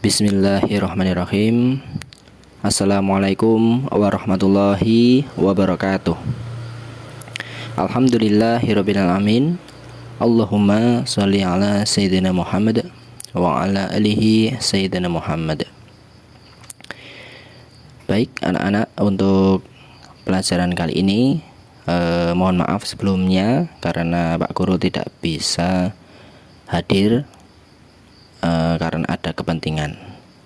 Bismillahirrahmanirrahim. Assalamualaikum warahmatullahi wabarakatuh. Alhamdulillahirabbil alamin. Allahumma sholli ala sayyidina Muhammad wa ala alihi sayyidina Muhammad. Baik anak-anak, untuk pelajaran kali ini mohon maaf sebelumnya karena Pak Guru tidak bisa hadir karena ada kepentingan.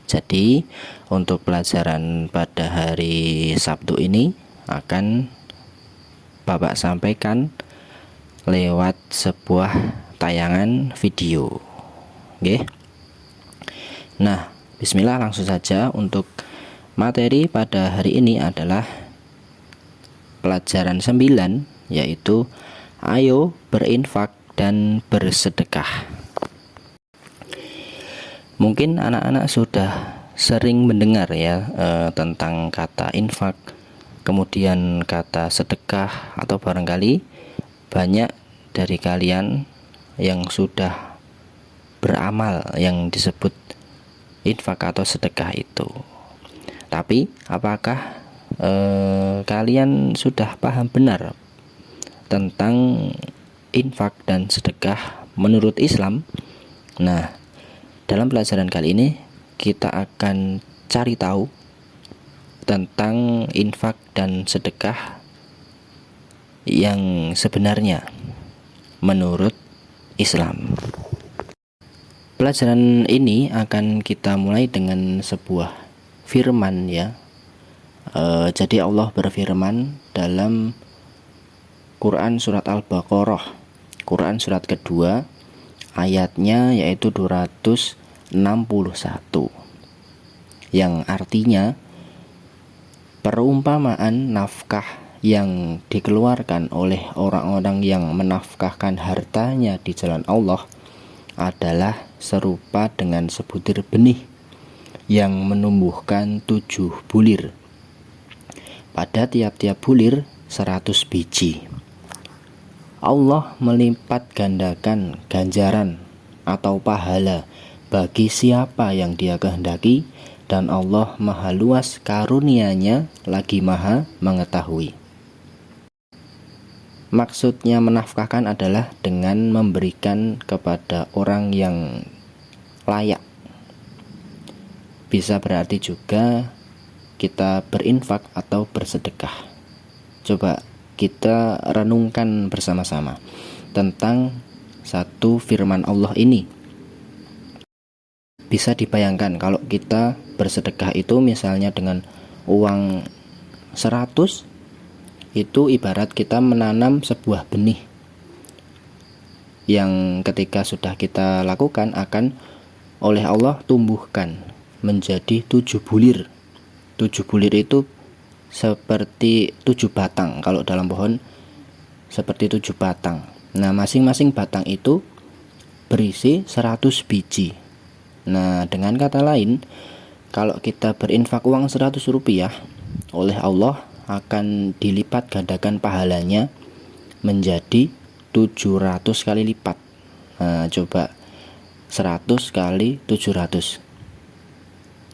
Jadi untuk pelajaran pada hari Sabtu ini akan Bapak sampaikan lewat sebuah tayangan video. Oke. Nah, bismillah, langsung saja. Untuk materi pada hari ini adalah pelajaran 9, yaitu ayo berinfak dan bersedekah. Mungkin anak-anak sudah sering mendengar ya tentang kata infak, kemudian kata sedekah, atau barangkali banyak dari kalian yang sudah beramal yang disebut infak atau sedekah itu. Tapi apakah kalian sudah paham benar tentang infak dan sedekah menurut Islam? Nah, dalam pelajaran kali ini kita akan cari tahu tentang infak dan sedekah yang sebenarnya menurut Islam. Pelajaran ini akan kita mulai dengan sebuah firman ya. Jadi Allah berfirman dalam Quran surat Al-Baqarah, Quran surat kedua, ayatnya yaitu 261, yang artinya perumpamaan nafkah yang dikeluarkan oleh orang-orang yang menafkahkan hartanya di jalan Allah adalah serupa dengan sebutir benih yang menumbuhkan 7 bulir. Pada tiap-tiap bulir 100 biji. Allah melipat gandakan ganjaran atau pahala bagi siapa yang Dia kehendaki, dan Allah maha luas karunia-Nya lagi maha mengetahui. Maksudnya menafkahkan adalah dengan memberikan kepada orang yang layak. Bisa berarti juga kita berinfak atau bersedekah. Coba kita renungkan bersama-sama tentang satu firman Allah ini. Bisa dibayangkan kalau kita bersedekah itu misalnya dengan uang 100, itu ibarat kita menanam sebuah benih yang ketika sudah kita lakukan akan oleh Allah tumbuhkan menjadi 7 bulir. 7 bulir itu seperti 7 batang, kalau dalam pohon seperti 7 batang. Nah, masing-masing batang itu berisi 100 biji. Nah, dengan kata lain, kalau kita berinfak uang 100 rupiah, oleh Allah akan dilipat gandakan pahalanya menjadi 700 kali lipat. Nah, coba 100 kali 700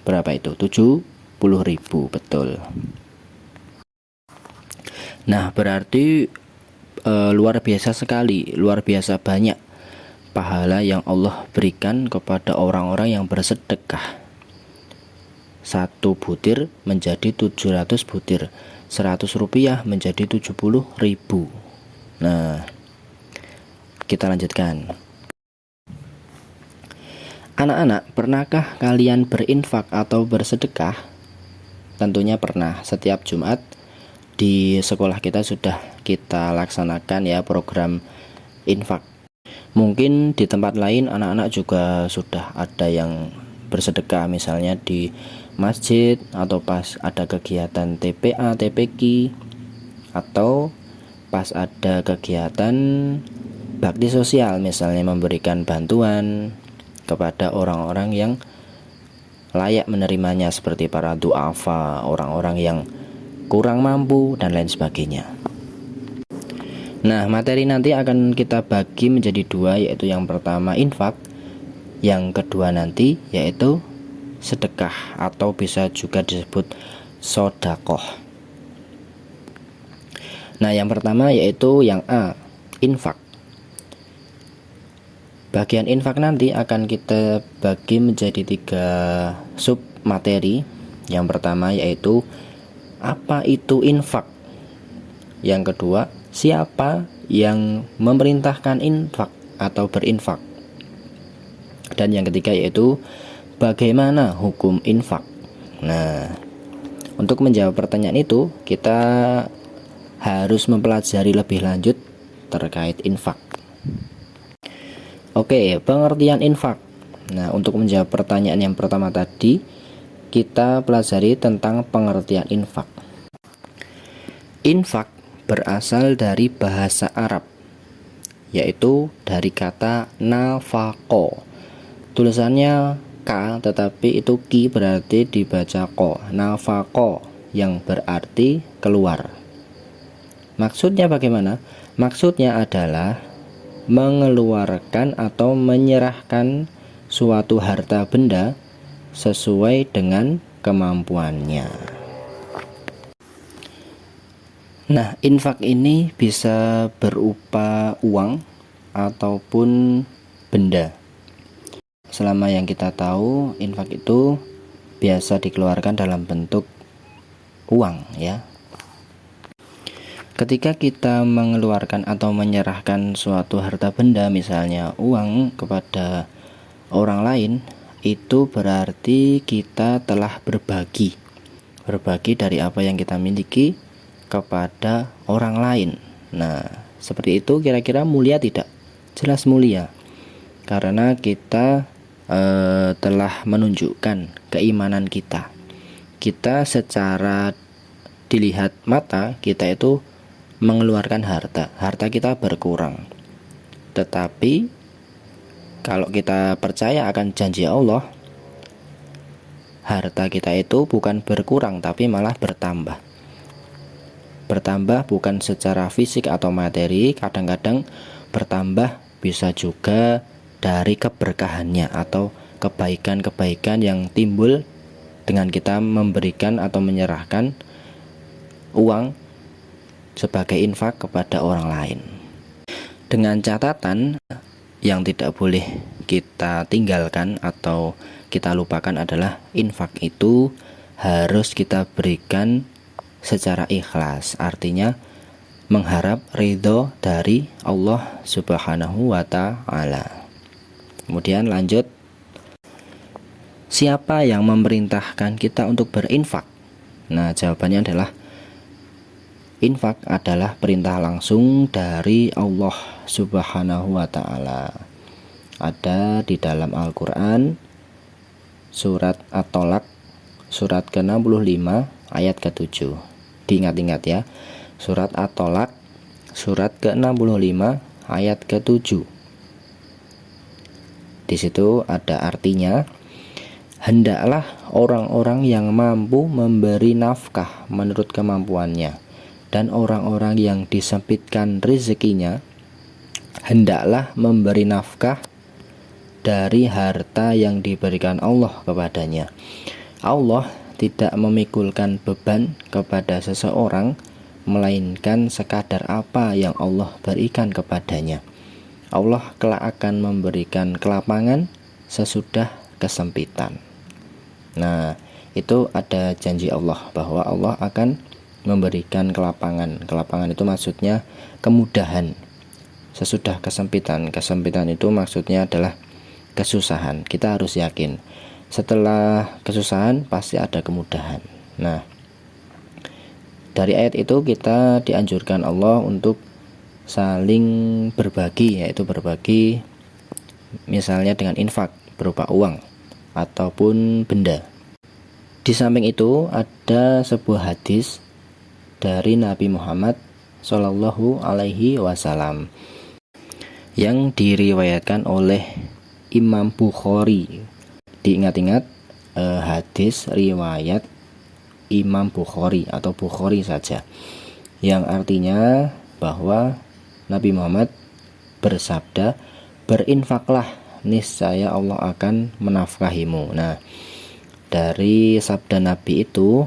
berapa itu? 70.000, betul. Nah, berarti luar biasa sekali, luar biasa banyak pahala yang Allah berikan kepada orang-orang yang bersedekah. 1 butir menjadi 700 butir, 100 rupiah menjadi 70.000. Nah, kita lanjutkan. Anak-anak, pernahkah kalian berinfak atau bersedekah? Tentunya pernah. Setiap Jumat di sekolah kita sudah kita laksanakan ya program infak. Mungkin di tempat lain anak-anak juga sudah ada yang bersedekah, misalnya di masjid atau pas ada kegiatan TPA, TPQ, atau pas ada kegiatan bakti sosial, misalnya memberikan bantuan kepada orang-orang yang layak menerimanya, seperti para du'afa, orang-orang yang kurang mampu dan lain sebagainya. Nah, materi nanti akan kita bagi menjadi 2, yaitu yang pertama infak, yang kedua nanti yaitu sedekah atau bisa juga disebut sodakoh. Nah, yang pertama yaitu yang A, infak. Bagian infak nanti akan kita bagi menjadi 3 sub materi. Yang pertama yaitu apa itu infak. Yang kedua, siapa yang memerintahkan infak atau berinfak. Dan yang ketiga yaitu bagaimana hukum infak. Nah, untuk menjawab pertanyaan itu kita harus mempelajari lebih lanjut terkait infak. Oke, pengertian infak. Nah, untuk menjawab pertanyaan yang pertama tadi, kita pelajari tentang pengertian infak. Infak berasal dari bahasa Arab, yaitu dari kata nafaqo. Tulisannya K, tetapi itu ki berarti dibaca ko. Nafaqo yang berarti keluar. Maksudnya bagaimana? Maksudnya adalah mengeluarkan atau menyerahkan suatu harta benda sesuai dengan kemampuannya. Nah, infak ini bisa berupa uang ataupun benda. Selama yang kita tahu, infak itu biasa dikeluarkan dalam bentuk uang, ya. Ketika kita mengeluarkan atau menyerahkan suatu harta benda, misalnya uang, kepada orang lain, itu berarti kita telah berbagi dari apa yang kita miliki kepada orang lain. Nah, seperti itu kira-kira mulia tidak? Jelas mulia, karena kita telah menunjukkan keimanan kita. Kita secara dilihat mata, kita itu mengeluarkan harta kita berkurang. Tetapi kalau kita percaya akan janji Allah, harta kita itu bukan berkurang tapi malah bertambah. Bertambah bukan secara fisik atau materi, kadang-kadang bertambah bisa juga dari keberkahannya atau kebaikan-kebaikan yang timbul dengan kita memberikan atau menyerahkan uang sebagai infak kepada orang lain. Dengan catatan yang tidak boleh kita tinggalkan atau kita lupakan adalah infak itu harus kita berikan secara ikhlas, artinya mengharap ridho dari Allah Subhanahu wa Ta'ala. Kemudian lanjut, siapa yang memerintahkan kita untuk berinfak? Nah, jawabannya adalah infak adalah perintah langsung dari Allah Subhanahu wa Ta'ala. Ada di dalam Al-Quran surat At-Tolak surat ke-65 ayat ke-7. Diingat-ingat ya, surat At-Tolak surat ke-65 ayat ke-7. Di situ ada artinya, hendaklah orang-orang yang mampu memberi nafkah menurut kemampuannya, dan orang-orang yang disempitkan rezekinya hendaklah memberi nafkah dari harta yang diberikan Allah kepadanya. Allah tidak memikulkan beban kepada seseorang, melainkan sekadar apa yang Allah berikan kepadanya. Allah kelak akan memberikan kelapangan sesudah kesempitan. Nah, itu ada janji Allah bahwa Allah akan memberikan kelapangan. Kelapangan itu maksudnya kemudahan sesudah kesempitan. Kesempitan itu maksudnya adalah kesusahan. Kita harus yakin setelah kesusahan pasti ada kemudahan. Nah, dari ayat itu kita dianjurkan Allah untuk saling berbagi, yaitu berbagi misalnya dengan infak berupa uang ataupun benda. Di samping itu ada sebuah hadis dari Nabi Muhammad Shallallahu Alaihi Wasallam yang diriwayatkan oleh Imam Bukhari. Diingat-ingat, hadis riwayat Imam Bukhari atau Bukhari saja, yang artinya bahwa Nabi Muhammad bersabda, berinfaklah, niscaya Allah akan menafkahimu. Nah, dari sabda Nabi itu,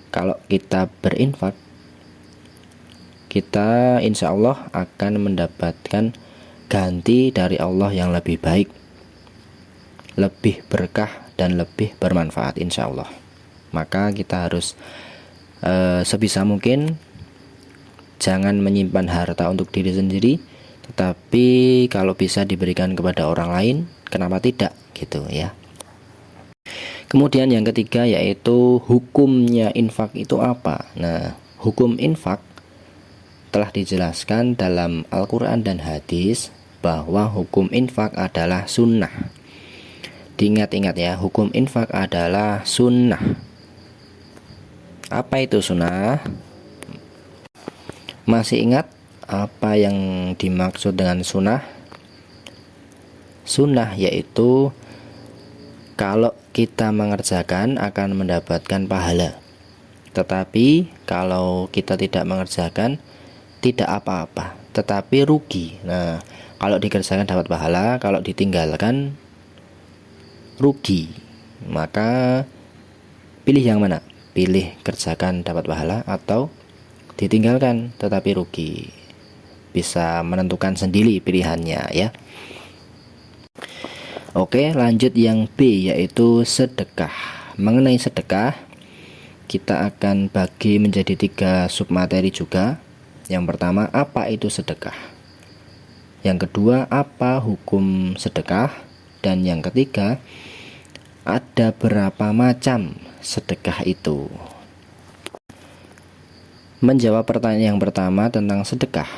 kalau kita berinfak, kita insya Allah akan mendapatkan ganti dari Allah yang lebih baik, lebih berkah dan lebih bermanfaat insya Allah. Maka kita harus sebisa mungkin jangan menyimpan harta untuk diri sendiri, tetapi kalau bisa diberikan kepada orang lain, kenapa tidak gitu ya. Kemudian yang ketiga yaitu hukumnya infak itu apa. Nah, hukum infak telah dijelaskan dalam Al-Quran dan hadis bahwa hukum infak adalah sunnah. Diingat-ingat ya, hukum infak adalah sunnah. Apa itu sunnah? Masih ingat apa yang dimaksud dengan sunnah? Sunnah yaitu kalau kita mengerjakan akan mendapatkan pahala, tetapi kalau kita tidak mengerjakan tidak apa-apa, tetapi rugi. Nah, kalau dikerjakan dapat pahala, kalau ditinggalkan rugi. Maka pilih yang mana? Pilih kerjakan dapat pahala atau ditinggalkan tetapi rugi. Bisa menentukan sendiri pilihannya ya. Oke, lanjut yang B yaitu sedekah. Mengenai sedekah, kita akan bagi menjadi 3 submateri juga. Yang pertama, apa itu sedekah? Yang kedua, apa hukum sedekah? Dan yang ketiga, ada berapa macam sedekah itu? Menjawab pertanyaan yang pertama tentang sedekah,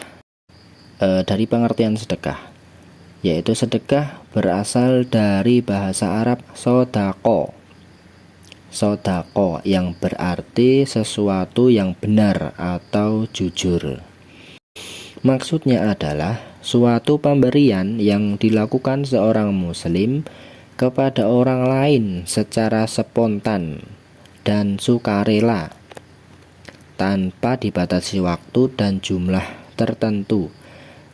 dari pengertian sedekah, yaitu sedekah berasal dari bahasa Arab sodako. Sodako yang berarti sesuatu yang benar atau jujur. Maksudnya adalah suatu pemberian yang dilakukan seorang muslim kepada orang lain secara spontan dan sukarela, tanpa dibatasi waktu dan jumlah tertentu,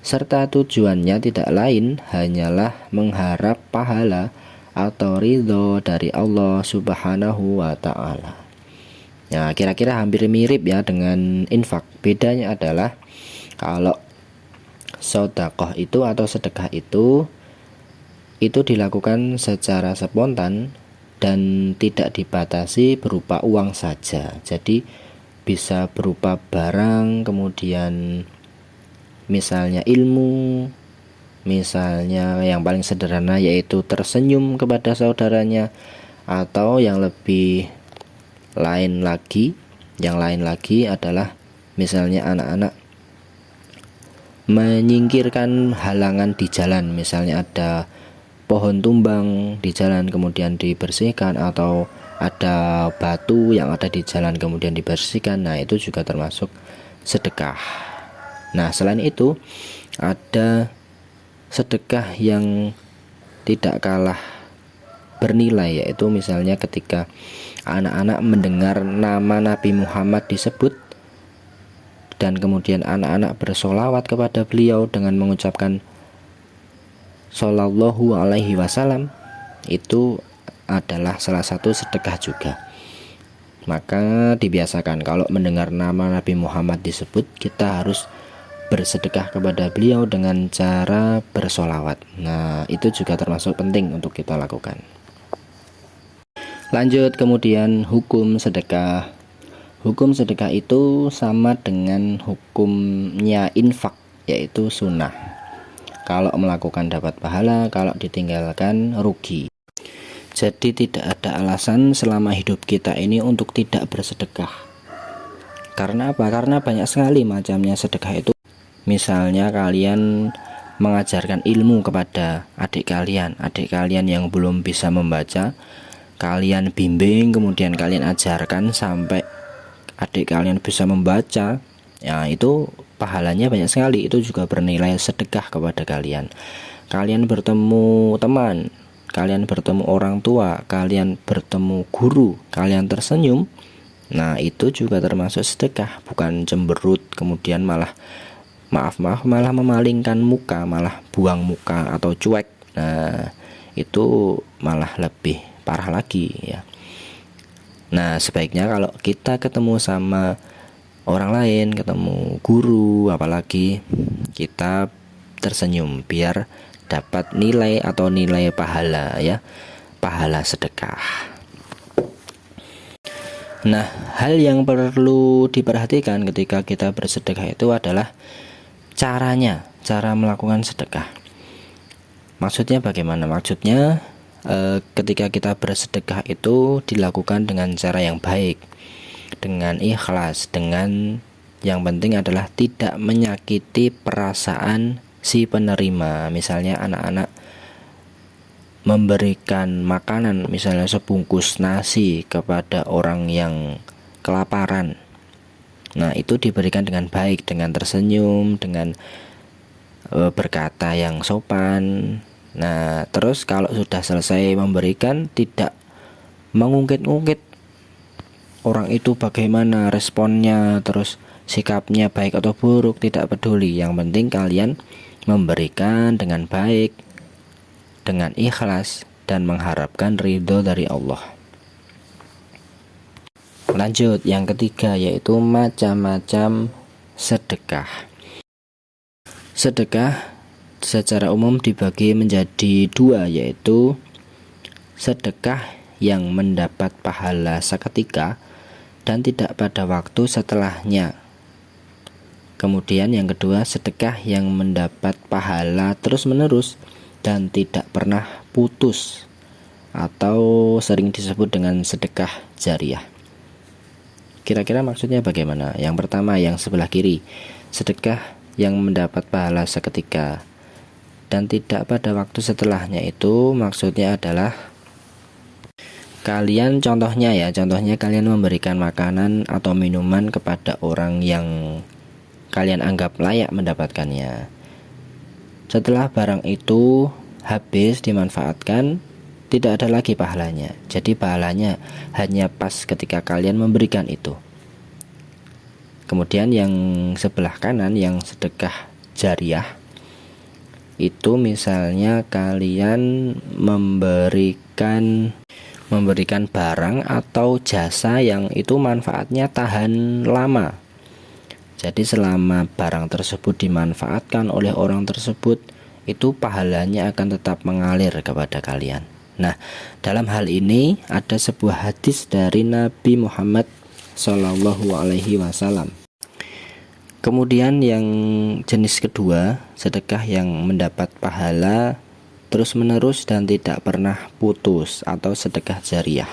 serta tujuannya tidak lain hanyalah mengharap pahala atau ridho dari Allah Subhanahu wa Ta'ala. Nah, kira-kira hampir mirip ya dengan infak. Bedanya adalah kalau sedekah itu atau sedekah itu dilakukan secara spontan dan tidak dibatasi berupa uang saja. Jadi bisa berupa barang, kemudian misalnya ilmu, misalnya yang paling sederhana yaitu tersenyum kepada saudaranya, atau yang lain lagi adalah misalnya anak-anak menyingkirkan halangan di jalan, misalnya ada pohon tumbang di jalan kemudian dibersihkan, atau ada batu yang ada di jalan kemudian dibersihkan. Nah, itu juga termasuk sedekah. Nah, selain itu ada sedekah yang tidak kalah bernilai, yaitu misalnya ketika anak-anak mendengar nama Nabi Muhammad disebut dan kemudian anak-anak bersolawat kepada beliau dengan mengucapkan Shallallahu alaihi wasallam, itu adalah salah satu sedekah juga. Maka dibiasakan kalau mendengar nama Nabi Muhammad disebut, kita harus bersedekah kepada beliau dengan cara bersolawat. Nah, itu juga termasuk penting untuk kita lakukan. Lanjut, kemudian hukum sedekah. Hukum sedekah itu sama dengan hukumnya infak, yaitu sunnah. Kalau melakukan dapat pahala, kalau ditinggalkan rugi. Jadi tidak ada alasan selama hidup kita ini untuk tidak bersedekah. Karena apa? Karena banyak sekali macamnya sedekah itu. Misalnya kalian mengajarkan ilmu kepada adik kalian yang belum bisa membaca, kalian bimbing, kemudian kalian ajarkan sampai adik kalian bisa membaca. Ya, itu pahalanya banyak sekali, itu juga bernilai sedekah kepada kalian. Kalian bertemu teman, kalian bertemu orang tua, kalian bertemu guru, kalian tersenyum. Nah, itu juga termasuk sedekah, bukan cemberut kemudian malah malah memalingkan muka, malah buang muka atau cuek. Nah, itu malah lebih parah lagi ya. Nah, sebaiknya kalau kita ketemu sama orang lain, ketemu guru apalagi, kita tersenyum biar dapat nilai atau nilai pahala ya, pahala sedekah. Nah, hal yang perlu diperhatikan ketika kita bersedekah itu adalah caranya, cara melakukan sedekah. Maksudnya bagaimana? Maksudnya ketika kita bersedekah itu dilakukan dengan cara yang baik, dengan ikhlas, dengan yang penting adalah tidak menyakiti perasaan si penerima. Misalnya anak-anak memberikan makanan, misalnya sebungkus nasi kepada orang yang kelaparan. Nah, itu diberikan dengan baik, dengan tersenyum, dengan berkata yang sopan. Nah, terus kalau sudah selesai memberikan, tidak mengungkit-ungkit orang itu bagaimana responnya, terus sikapnya baik atau buruk, tidak peduli. Yang penting kalian memberikan dengan baik, dengan ikhlas, dan mengharapkan ridho dari Allah. Lanjut, yang ketiga yaitu macam-macam sedekah. Sedekah secara umum dibagi menjadi dua, yaitu sedekah yang mendapat pahala seketika dan tidak pada waktu setelahnya. Kemudian yang kedua, sedekah yang mendapat pahala terus-menerus dan tidak pernah putus, atau sering disebut dengan sedekah jariah. Kira-kira maksudnya bagaimana? Yang pertama, yang sebelah kiri, sedekah yang mendapat pahala seketika dan tidak pada waktu setelahnya, itu maksudnya adalah kalian contohnya kalian memberikan makanan atau minuman kepada orang yang kalian anggap layak mendapatkannya. Setelah barang itu habis dimanfaatkan, tidak ada lagi pahalanya. Jadi pahalanya hanya pas ketika kalian memberikan itu. Kemudian yang sebelah kanan, yang sedekah jariah, itu misalnya kalian memberikan barang atau jasa yang itu manfaatnya tahan lama. Jadi selama barang tersebut dimanfaatkan oleh orang tersebut, itu pahalanya akan tetap mengalir kepada kalian. Nah, dalam hal ini ada sebuah hadis dari Nabi Muhammad SAW. Kemudian yang jenis kedua, sedekah yang mendapat pahala terus-menerus dan tidak pernah putus, atau sedekah jariah.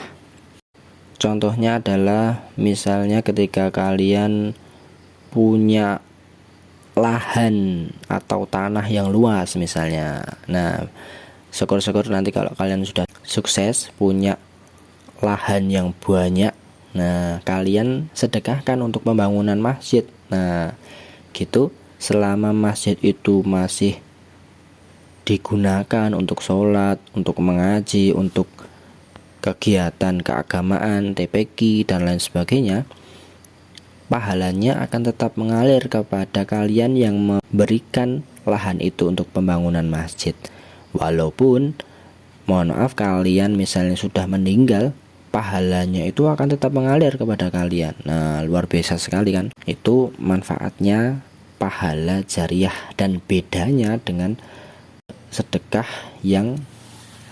Contohnya adalah misalnya ketika kalian punya lahan atau tanah yang luas misalnya. Nah, syukur-syukur nanti kalau kalian sudah sukses punya lahan yang banyak, nah kalian sedekahkan untuk pembangunan masjid. Nah, gitu, selama masjid itu masih digunakan untuk sholat, untuk mengaji, untuk kegiatan keagamaan, TPQ dan lain sebagainya, pahalanya akan tetap mengalir kepada kalian yang memberikan lahan itu untuk pembangunan masjid. Walaupun mohon maaf kalian misalnya sudah meninggal, pahalanya itu akan tetap mengalir kepada kalian. Nah, luar biasa sekali kan? Itu manfaatnya pahala jariah, dan bedanya dengan sedekah yang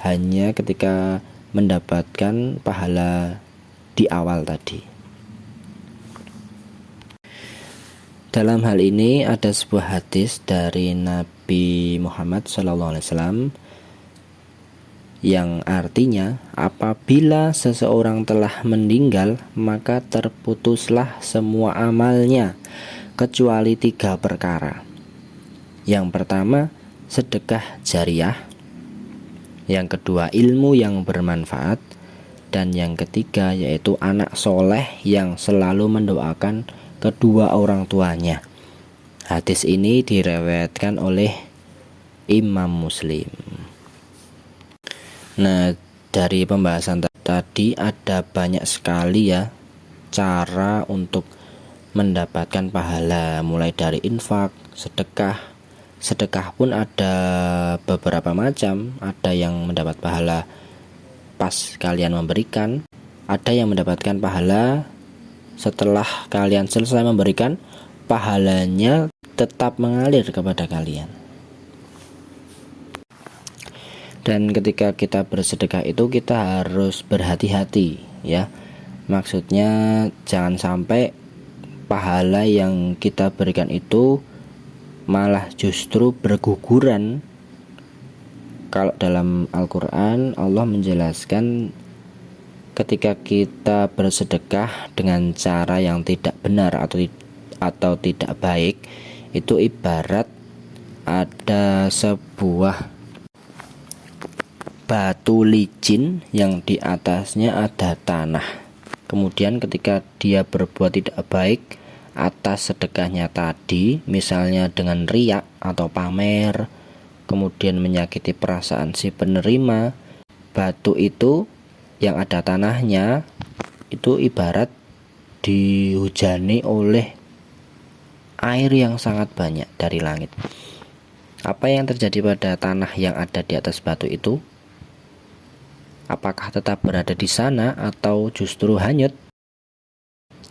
hanya ketika mendapatkan pahala di awal tadi. Dalam hal ini ada sebuah hadis dari Nabi Muhammad SAW yang artinya, apabila seseorang telah meninggal, maka terputuslah semua amalnya kecuali 3 perkara. Yang pertama, sedekah jariah. Yang kedua, ilmu yang bermanfaat. Dan yang ketiga yaitu anak soleh yang selalu mendoakan kedua orang tuanya. Hadis ini diriwayatkan oleh Imam Muslim. Nah, dari pembahasan tadi ada banyak sekali ya cara untuk mendapatkan pahala, mulai dari infak, sedekah. Sedekah pun ada beberapa macam, ada yang mendapat pahala pas kalian memberikan, ada yang mendapatkan pahala setelah kalian selesai memberikan, pahalanya tetap mengalir kepada kalian. Dan ketika kita bersedekah itu kita harus berhati-hati ya. Maksudnya jangan sampai pahala yang kita berikan itu malah justru berguguran. Kalau dalam Al-Quran Allah menjelaskan ketika kita bersedekah dengan cara yang tidak benar atau tidak baik, itu ibarat ada sebuah batu licin yang di atasnya ada tanah. Kemudian ketika dia berbuat tidak baik atas sedekahnya tadi, misalnya dengan riak atau pamer, kemudian menyakiti perasaan si penerima, batu itu yang ada tanahnya itu ibarat dihujani oleh air yang sangat banyak dari langit. Apa yang terjadi pada tanah yang ada di atas batu itu? Apakah tetap berada di sana atau justru hanyut?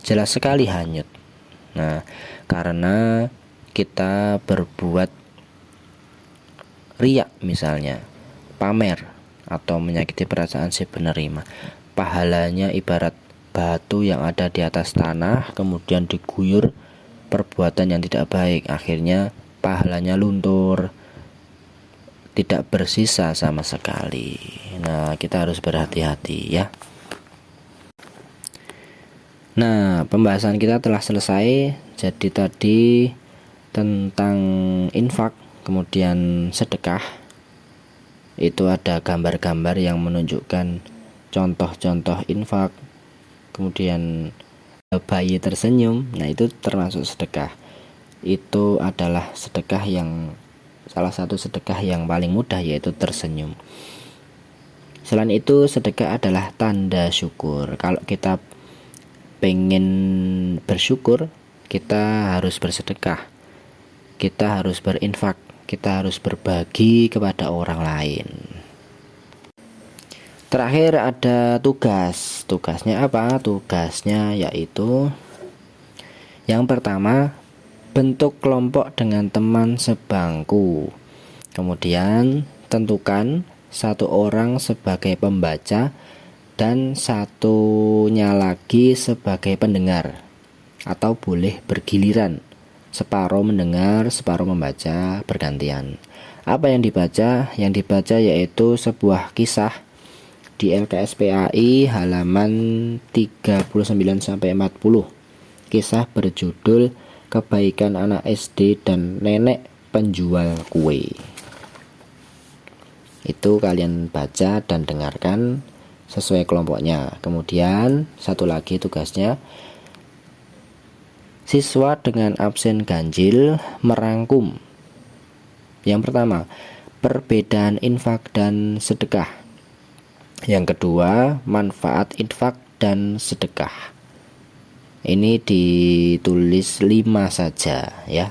Jelas sekali hanyut. Nah, karena kita berbuat riak misalnya, pamer atau menyakiti perasaan si penerima, pahalanya ibarat batu yang ada di atas tanah kemudian diguyur perbuatan yang tidak baik, akhirnya pahalanya luntur, tidak bersisa sama sekali. Nah, kita harus berhati-hati ya. Nah, pembahasan kita telah selesai. Jadi tadi tentang infak, kemudian sedekah. Itu ada gambar-gambar yang menunjukkan contoh-contoh infak. Kemudian bayi tersenyum. Nah, itu termasuk sedekah. Itu adalah sedekah yang salah satu sedekah yang paling mudah, yaitu tersenyum. Selain itu, sedekah adalah tanda syukur. Kalau kita pengen bersyukur, kita harus bersedekah, kita harus berinfak, kita harus berbagi kepada orang lain. Terakhir ada tugas. Tugasnya apa? Tugasnya yaitu yang pertama, bentuk kelompok dengan teman sebangku. Kemudian tentukan satu orang sebagai pembaca dan satunya lagi sebagai pendengar, atau boleh bergiliran, separuh mendengar, separuh membaca, bergantian. Apa yang dibaca? Yang dibaca yaitu sebuah kisah di LKSPAI halaman 39-40. Kisah berjudul Kebaikan Anak SD dan Nenek Penjual Kue. Itu kalian baca dan dengarkan sesuai kelompoknya. Kemudian satu lagi tugasnya, siswa dengan absen ganjil merangkum. Yang pertama, perbedaan infak dan sedekah. Yang kedua, manfaat infak dan sedekah. Ini ditulis 5 saja ya.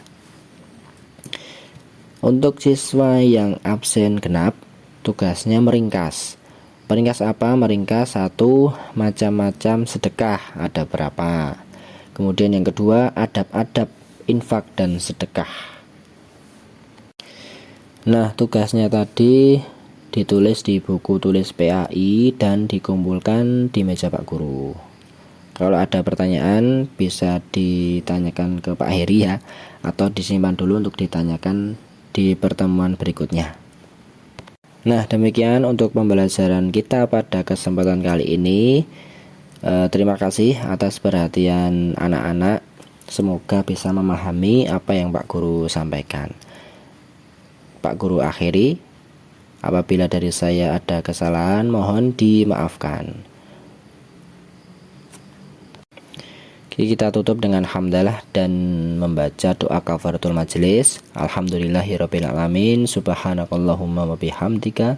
Untuk siswa yang absen genap, tugasnya meringkas. Meringkas apa? Meringkas satu, macam-macam sedekah ada berapa. Kemudian yang kedua, adab-adab infak dan sedekah. Nah, tugasnya tadi ditulis di buku tulis PAI dan dikumpulkan di meja Pak Guru. Kalau ada pertanyaan bisa ditanyakan ke Pak Heri ya, atau disimpan dulu untuk ditanyakan di pertemuan berikutnya. Nah, demikian untuk pembelajaran kita pada kesempatan kali ini. Terima kasih atas perhatian anak-anak. Semoga bisa memahami apa yang Pak Guru sampaikan. Pak Guru akhiri, apabila dari saya ada kesalahan mohon dimaafkan. Kita tutup dengan hamdalah dan membaca doa kafaratul majelis. Alhamdulillahirabbil alamin, subhanakallahumma wa bihamdika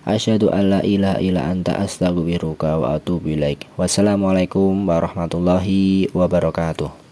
asyhadu an la ilaha illa anta astaghfiruka wa atubu ilaik. Wassalamualaikum warahmatullahi wabarakatuh.